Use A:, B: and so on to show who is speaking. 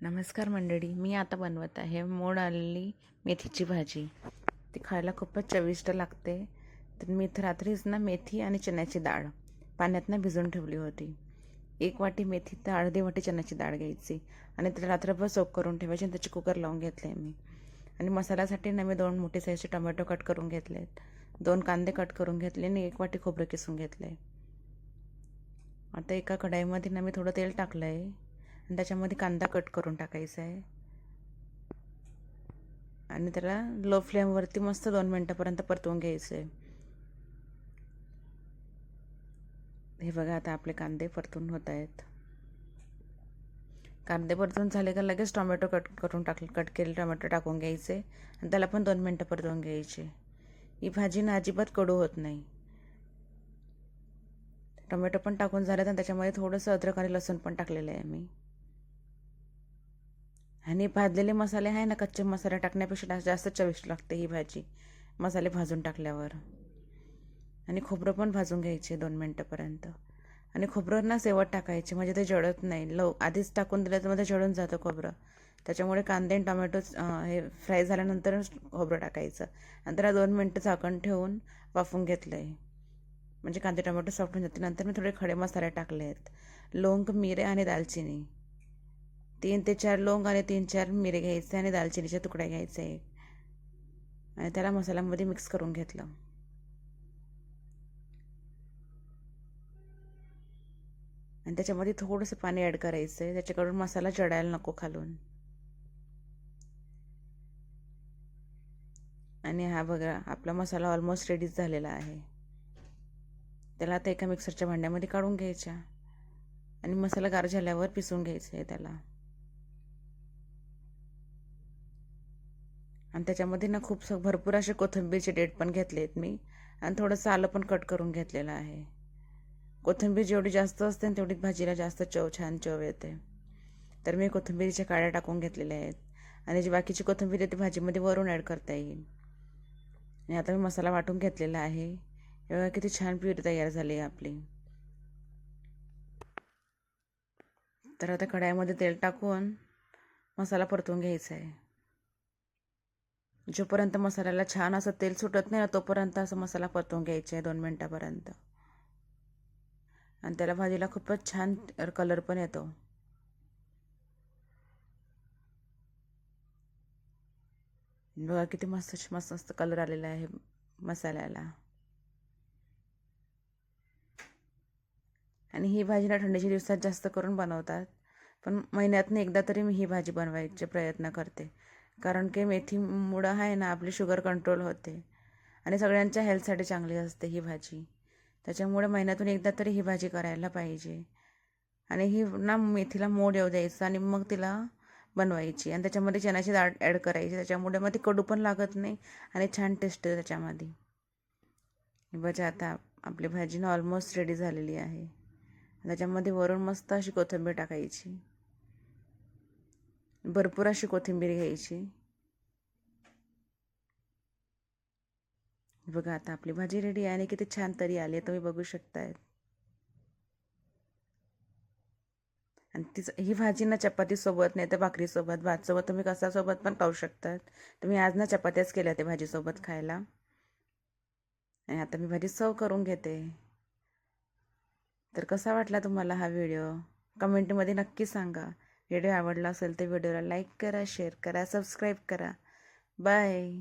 A: नमस्कार मंडळी, मी आता बनवत आहे मोड आलेली मेथीची भाजी. ती खायला खूपच चविष्ट लागते. तर मी इथं रात्रीच मेथी आणि चण्याची डाळ पाण्यातनं भिजवून ठेवली होती. 1 वाटी मेथी तर अर्धी वाटी चण्याची डाळ घ्यायची आणि त्याला रात्रभर सोक करून ठेवायची आणि त्याची कुकर लावून घेतले मी. आणि मसाल्यासाठी मी 2 मोठे साईजचे टोमॅटो कट करून घेतलेत, 2 कांदे कट करून घेतले आणि 1 वाटी खोबरं किसून घेतले. आता एका कढाईमध्ये मी थोडं तेल टाकलं आहे आणि त्याच्यामध्ये कांदा कट करून टाकायचा आहे आणि त्याला लो फ्लेमवरती मस्त 2 मिनटापर्यंत परतवून घ्यायचं आहे. हे बघा, आता आपले कांदे परतून होत आहेत. कांदे परतून झाले का लगेच टोमॅटो कट केले टोमॅटो टाकून घ्यायचे आणि त्याला पण 2 मिनटं परतवून घ्यायचे. ही भाजी अजिबात कडू होत नाही. टोमॅटो पण टाकून झालं तर त्याच्यामध्ये थोडंसं अद्रक आणि लसूण पण टाकलेलं आहे मी. आणि भाजलेले मसाले आहे कच्चे मसाले टाकण्यापेक्षा जास्त चविष्ट लागते ही भाजी मसाले भाजून टाकल्यावर. आणि खोबरं पण भाजून घ्यायचे 2 मिनटापर्यंत. आणि खोबरं शेवट टाकायचे म्हणजे ते जळत नाही. आधीच टाकून दिलं तर मध्ये जळून जातं खोबरं. त्याच्यामुळे कांदे आणि टोमॅटो हे फ्राय झाल्यानंतरच खोबरं टाकायचं आणि त्याला 2 मिनटं झाकण ठेवून वाफवून घेतलं आहे म्हणजे कांदे टोमॅटो सॉफ्ट होऊन जाते. नंतर मी थोडे खडे मसाले टाकले आहेत, लवंग, मिरे आणि दालचिनी. 3 ते 4 लवंग आणि 3-4 मिरे घ्यायचे आणि दालचिनीच्या तुकड्या घ्यायचे आणि त्याला मसाल्यामध्ये मिक्स करून घेतलं. आणि त्याच्यामध्ये थोडंसं पाणी ॲड करायचं आहे त्याच्याकडून मसाला जळायला नको खालून. आणि हा बघा, आपला मसाला ऑलमोस्ट रेडीच झालेला आहे. त्याला आता एका मिक्सरच्या भांड्यामध्ये काढून घ्यायच्या आणि मसाला गार झाल्यावर पिसून घ्यायचं आहे त्याला. आणि त्याच्यामध्ये खूप भरपूर असे कोथिंबीरचे देठ पण घेतले आहेत मी आणि थोडंसं आलं पण कट करून घेतलेलं आहे. कोथिंबीर जेवढी जास्त असते तेवढी भाजीला जास्त छान चव येते. तर मी कोथिंबीरीच्या काड्या टाकून घेतलेल्या आहेत आणि जी बाकीची कोथिंबीर आहे ती भाजीमध्ये वरून ॲड करता येईल. आणि आता मी मसाला वाटून घेतलेला आहे. एवढा किती छान प्युरी तयार झाली आहे आपली. तर आता कढाईमध्ये तेल टाकून मसाला परतून घ्यायचा आहे. जोपर्यंत मसाल्याला छान असं तेल सुटत नाही तोपर्यंत असं मसाला परतून घ्यायचा आहे 2 मिनटापर्यंत. आणि त्याला भाजीला खूपच छान कलर पण येतो. बघा किती मस्त मस्त कलर आलेला आहे मसाल्याला. आणि ही भाजी थंडीच्या दिवसात जास्त करून बनवतात, पण महिन्यातून एकदा तरी मी ही भाजी बनवायचे प्रयत्न करते. कारण की मेथीमुळं आहे आपली शुगर कंट्रोल होते आणि सगळ्यांच्या हेल्थसाठी चांगली असते ही भाजी. त्याच्यामुळे महिन्यातून एकदा तरी ही भाजी करायला पाहिजे. आणि ही मेथीला मोड येऊ द्यायचं आणि मग तिला बनवायची आणि त्याच्यामध्ये चण्याची डाळ ॲड करायची. त्याच्यामुळे मग ती कडू पण लागत नाही आणि छान टेस्ट त्याच्यामध्ये. बघा, आता आपली भाजी ऑलमोस्ट रेडी झालेली आहे. त्याच्यामध्ये वरून मस्त अशी कोथिंबीर टाकायची, भरपूर अशी कोथिंबीर घ्यायची. बघा, आता आपली भाजी रेडी आहे आणि किती छान तरी आली आहे, तुम्ही बघू शकताय. आणि ही भाजी चपातीसोबत नाही तर भाकरीसोबत, भातसोबत, तुम्ही कशासोबत पण खाऊ शकतात. तुम्ही आज चपात्याच केल्या त्या भाजीसोबत खायला. आणि आता मी भाजी सर्व करून घेते. तर कसा वाटला तुम्हाला हा व्हिडिओ कमेंटमध्ये नक्की सांगा. व्हिडिओ आवडला असेल तर व्हिडिओला लाईक करा, शेअर करा, सबस्क्राईब करा. बाय.